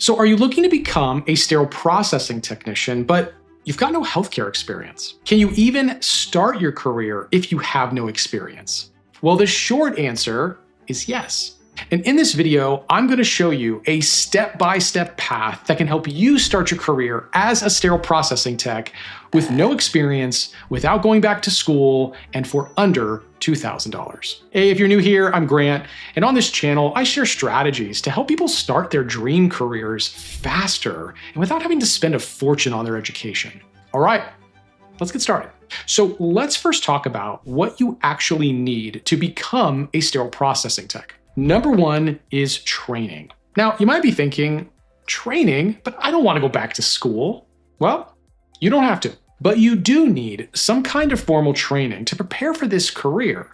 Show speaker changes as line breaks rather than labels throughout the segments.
So are you looking to become a sterile processing technician, but you've got no healthcare experience? Can you even start your career if you have no experience? Well, the short answer is yes. And in this video, I'm going to show you a step-by-step path that can help you start your career as a sterile processing tech with no experience, without going back to school, and for under $2,000. Hey, if you're new here, I'm Grant, and on this channel, I share strategies to help people start their dream careers faster and without having to spend a fortune on their education. All right, let's get started. So let's first talk about what you actually need to become a sterile processing tech. Number one is training. Now, you might be thinking, training? But I don't want to go back to school. Well, you don't have to, but you do need some kind of formal training to prepare for this career.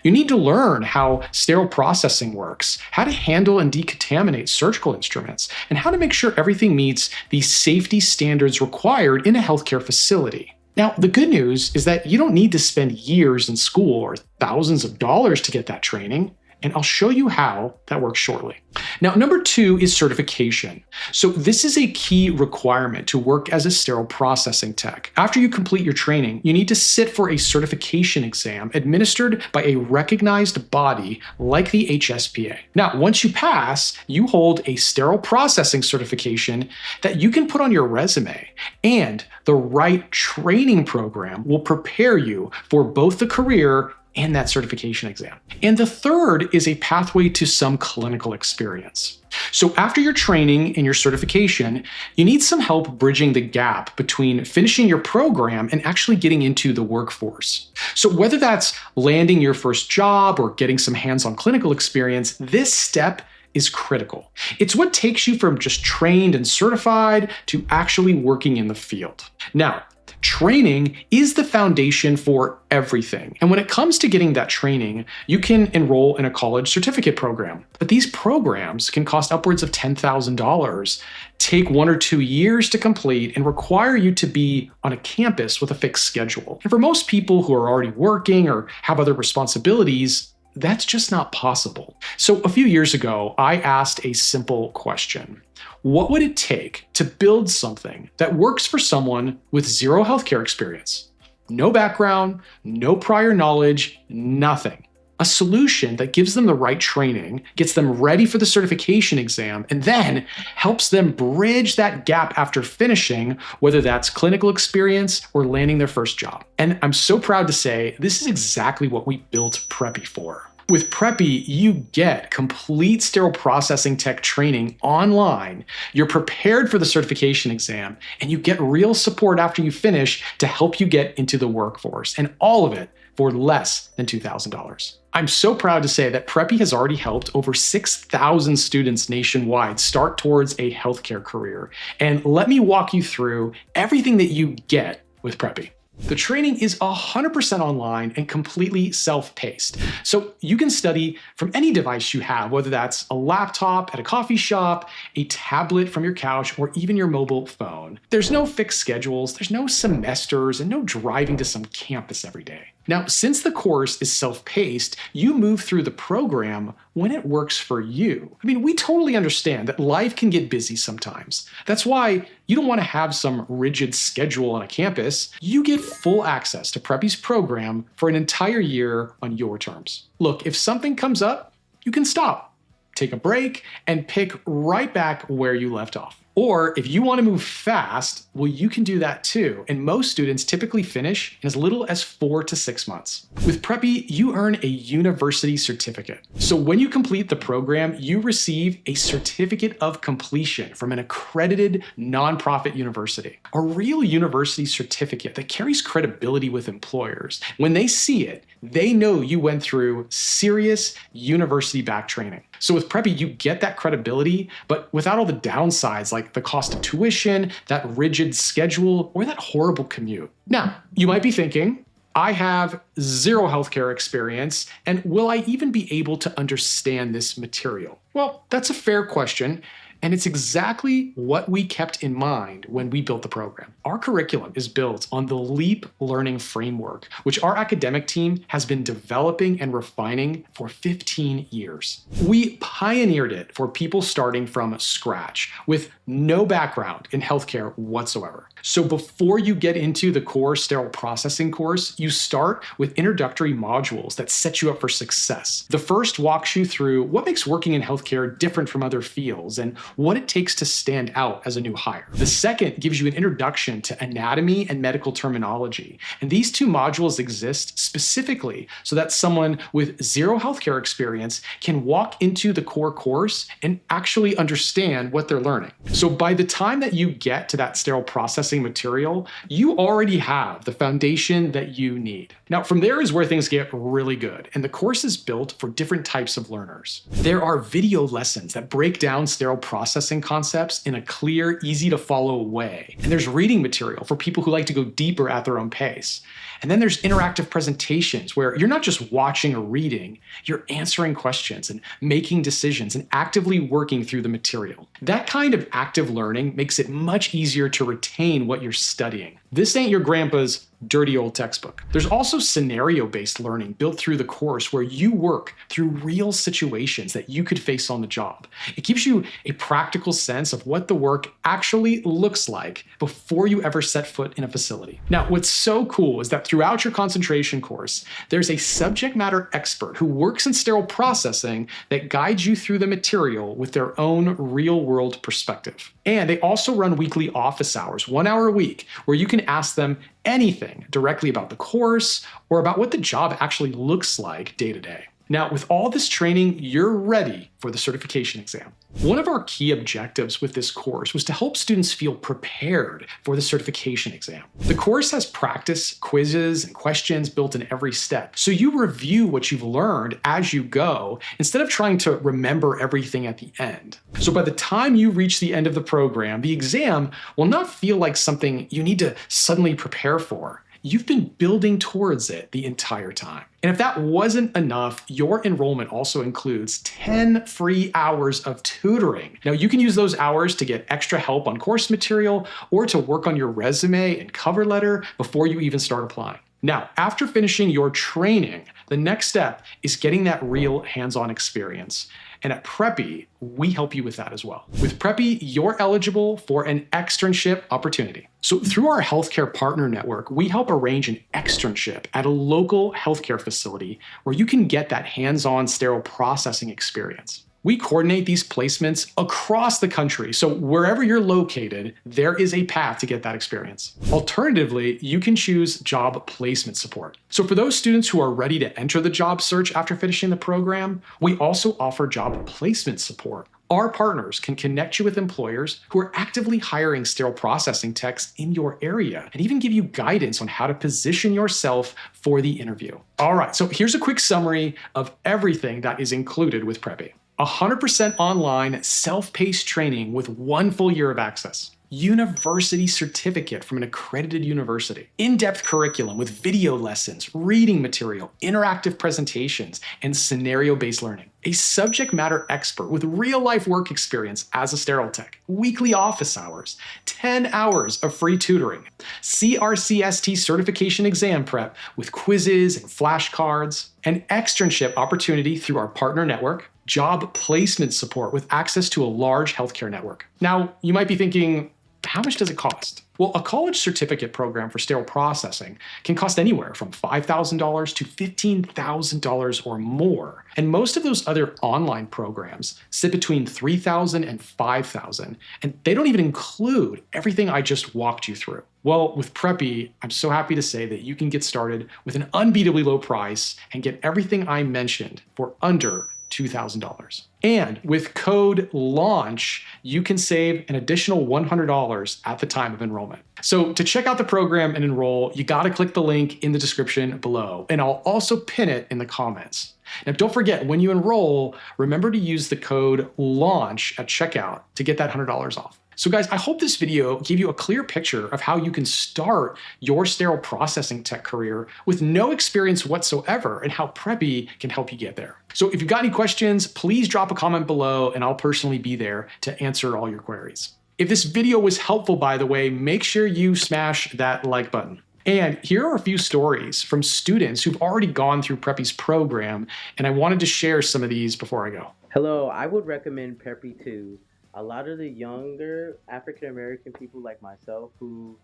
You need to learn how sterile processing works, how to handle and decontaminate surgical instruments, and how to make sure everything meets the safety standards required in a healthcare facility. Now, the good news is that you don't need to spend years in school or thousands of dollars to get that training. And I'll show you how that works shortly. Now, number two is certification. So this is a key requirement to work as a sterile processing tech. After you complete your training, you need to sit for a certification exam administered by a recognized body like the HSPA. Now, once you pass, you hold a sterile processing certification that you can put on your resume, and the right training program will prepare you for both the career and that certification exam. And the third is a pathway to some clinical experience. So after your training and your certification, you need some help bridging the gap between finishing your program and actually getting into the workforce. So whether that's landing your first job or getting some hands-on clinical experience, this step is critical. It's what takes you from just trained and certified to actually working in the field. Now, training is the foundation for everything. And when it comes to getting that training, you can enroll in a college certificate program. But these programs can cost upwards of $10,000, take 1 or 2 years to complete, and require you to be on a campus with a fixed schedule. And for most people who are already working or have other responsibilities, that's just not possible. So a few years ago, I asked a simple question. What would it take to build something that works for someone with zero healthcare experience? No background, no prior knowledge, nothing. A solution that gives them the right training, gets them ready for the certification exam, and then helps them bridge that gap after finishing, whether that's clinical experience or landing their first job. And I'm so proud to say this is exactly what we built Preppy for. With Preppy, you get complete sterile processing tech training online, you're prepared for the certification exam, and you get real support after you finish to help you get into the workforce, and all of it for less than $2,000. I'm so proud to say that Preppy has already helped over 6,000 students nationwide start towards a healthcare career. And let me walk you through everything that you get with Preppy. The training is 100% online and completely self-paced. So you can study from any device you have, whether that's a laptop at a coffee shop, a tablet from your couch, or even your mobile phone. There's no fixed schedules, there's no semesters, and no driving to some campus every day. Now, since the course is self-paced, you move through the program when it works for you. I mean, we totally understand that life can get busy sometimes. That's why you don't want to have some rigid schedule on a campus. You get full access to Preppy's program for an entire year on your terms. Look, if something comes up, you can stop, take a break, and pick right back where you left off. Or if you want to move fast, well, you can do that too. And most students typically finish in as little as 4 to 6 months. With Preppy, you earn a university certificate. So when you complete the program, you receive a certificate of completion from an accredited nonprofit university. A real university certificate that carries credibility with employers. When they see it, they know you went through serious university-backed training. So with Preppy, you get that credibility, but without all the downsides like the cost of tuition, that rigid schedule, or that horrible commute. Now, you might be thinking, I have zero healthcare experience, and will I even be able to understand this material? Well, that's a fair question. And it's exactly what we kept in mind when we built the program. Our curriculum is built on the LEAP learning framework, which our academic team has been developing and refining for 15 years. We pioneered it for people starting from scratch with no background in healthcare whatsoever. So before you get into the core sterile processing course, you start with introductory modules that set you up for success. The first walks you through what makes working in healthcare different from other fields and what it takes to stand out as a new hire. The second gives you an introduction to anatomy and medical terminology. And these two modules exist specifically so that someone with zero healthcare experience can walk into the core course and actually understand what they're learning. So by the time that you get to that sterile processing material, you already have the foundation that you need. Now, from there is where things get really good, and the course is built for different types of learners. There are video lessons that break down sterile processing concepts in a clear, easy to follow way. And there's reading material for people who like to go deeper at their own pace. And then there's interactive presentations where you're not just watching or reading, you're answering questions and making decisions and actively working through the material. That kind of active learning makes it much easier to retain what you're studying. This ain't your grandpa's dirty old textbook. There's also scenario-based learning built through the course where you work through real situations that you could face on the job. It gives you a practical sense of what the work actually looks like before you ever set foot in a facility. Now, what's so cool is that throughout your concentration course, there's a subject matter expert who works in sterile processing that guides you through the material with their own real-world perspective. And they also run weekly office hours, 1 hour a week, where you can ask them anything directly about the course or about what the job actually looks like day to day. Now, with all this training, you're ready for the certification exam. One of our key objectives with this course was to help students feel prepared for the certification exam. The course has practice, quizzes, and questions built in every step. So you review what you've learned as you go instead of trying to remember everything at the end. So by the time you reach the end of the program, the exam will not feel like something you need to suddenly prepare for. You've been building towards it the entire time. And if that wasn't enough, your enrollment also includes 10 free hours of tutoring. Now, you can use those hours to get extra help on course material or to work on your resume and cover letter before you even start applying. Now, after finishing your training, the next step is getting that real hands-on experience. And at Preppy, we help you with that as well. With Preppy, you're eligible for an externship opportunity. So through our healthcare partner network, we help arrange an externship at a local healthcare facility where you can get that hands-on sterile processing experience. We coordinate these placements across the country, so wherever you're located, there is a path to get that experience. Alternatively, you can choose job placement support. So for those students who are ready to enter the job search after finishing the program, we also offer job placement support. Our partners can connect you with employers who are actively hiring sterile processing techs in your area and even give you guidance on how to position yourself for the interview. All right, so here's a quick summary of everything that is included with Preppy. 100% online, self-paced training with 1 full year of access. University certificate from an accredited university. In-depth curriculum with video lessons, reading material, interactive presentations, and scenario-based learning. A subject matter expert with real-life work experience as a sterile tech. Weekly office hours. 10 hours of free tutoring. CRCST certification exam prep with quizzes and flashcards. An externship opportunity through our partner network. Job placement support with access to a large healthcare network. Now, you might be thinking, how much does it cost? Well, a college certificate program for sterile processing can cost anywhere from $5,000 to $15,000 or more. And most of those other online programs sit between $3,000 and $5,000, and they don't even include everything I just walked you through. Well, with Preppy, I'm so happy to say that you can get started with an unbeatably low price and get everything I mentioned for under $2,000. And with code LAUNCH, you can save an additional $100 at the time of enrollment. So to check out the program and enroll, you gotta click the link in the description below, and I'll also pin it in the comments. Now, don't forget, when you enroll, remember to use the code LAUNCH at checkout to get that $100 off. So guys, I hope this video gave you a clear picture of how you can start your sterile processing tech career with no experience whatsoever and how Preppy can help you get there. So if you've got any questions, please drop a comment below and I'll personally be there to answer all your queries. If this video was helpful, by the way, make sure you smash that like button. And here are a few stories from students who've already gone through Preppy's program, and I wanted to share some of these before I go.
Hello, I would recommend Preppy to a lot of the younger African American people like myself who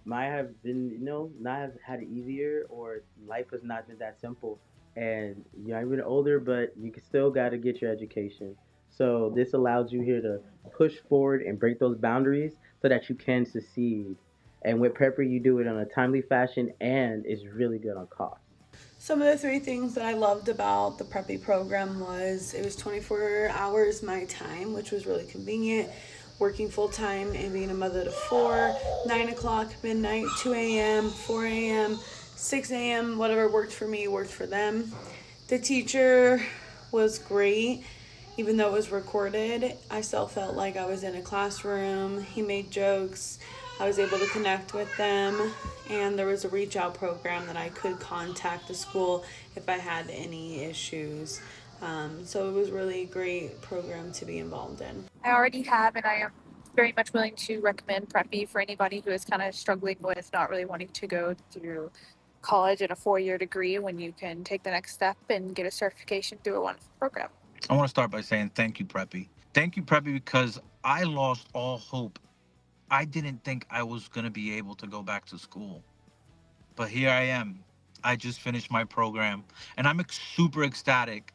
might have been, not have had it easier or life has not been that simple. And you're even older, but you still got to get your education. So this allows you here to push forward and break those boundaries so that you can succeed. And with Preppy, you do it in a timely fashion and it's really good on cost.
Some of the three things that I loved about the Preppy program was it was 24 hours my time, which was really convenient. Working full time and being a mother to four, 9 o'clock, midnight, 2 a.m., 4 a.m., 6 a.m., whatever worked for me worked for them. The teacher was great. Even though it was recorded, I still felt like I was in a classroom. He made jokes. I was able to connect with them, and there was a reach out program that I could contact the school if I had any issues. So it was really a great program to be involved in.
I already have, and I am very much willing to recommend Preppy for anybody who is kind of struggling with not really wanting to go through college and a 4-year degree when you can take the next step and get a certification through a wonderful program.
I want to start by saying thank you, Preppy. Thank you, Preppy, because I lost all hope. I didn't think I was going to be able to go back to school. But here I am. I just finished my program, and I'm super ecstatic.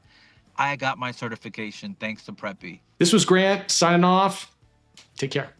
I got my certification thanks to Preppy.
This was Grant signing off. Take care.